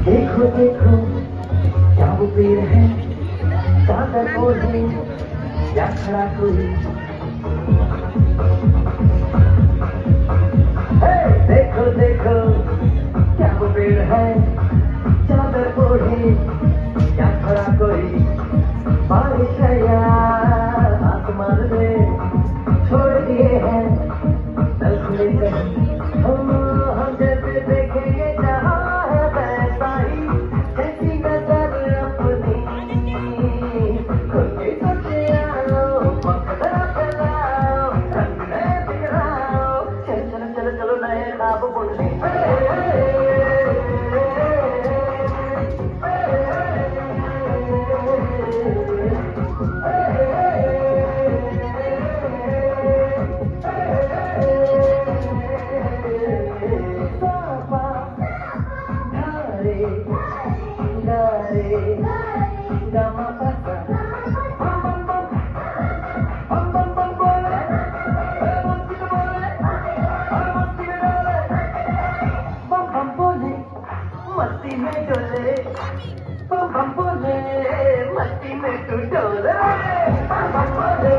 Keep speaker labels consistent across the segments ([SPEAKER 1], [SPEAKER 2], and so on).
[SPEAKER 1] देखो देखो क्या वो पेड़ है, चादर ओढ़े या खड़ा कोई। देखो देखो क्या वो पेड़ है, चादर ओढ़े या खड़ा कोई। बारिश है या आसमान ने छोड़ दिए हैं दल खुले कहीं। हम जैसे देखेंगे जहाँ है वैसा ही, जैसी नजर अपनी खुद की सोचे आओ, पकड़ा फैलाओ, रंग नए बिखराओ। चलो चलो चलो चलो नए ख्वाब बुनने। मस्ती में डोले, बम बम बोले, मस्ती में तू डोले, बम बम बोले,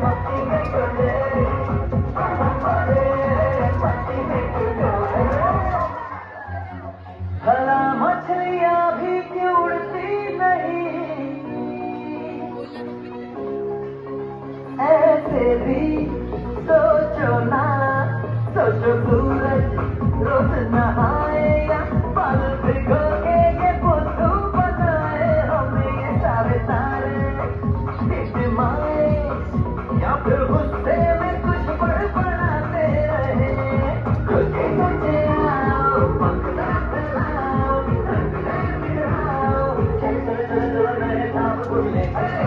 [SPEAKER 1] मस्ती में डोले, बम बम बोले, मस्ती में तू डोले। भला मछलियाँ भी क्यों उड़ती नहीं, ऐसे भी सोचो ना, सोचो सूरज रोज नहाए या बाल भिगो के ये बुद्धू बनाए। हमें ये सारे तारे टिमटिमाए या फिर गुस्से में कुछ बड़बड़ाते रहे। खुद ही सोचे आओ, पकड़ा फैलाओ, रंग नए बिखराओ। चलो चलो चलो चलो नए ख्वाब बुनने।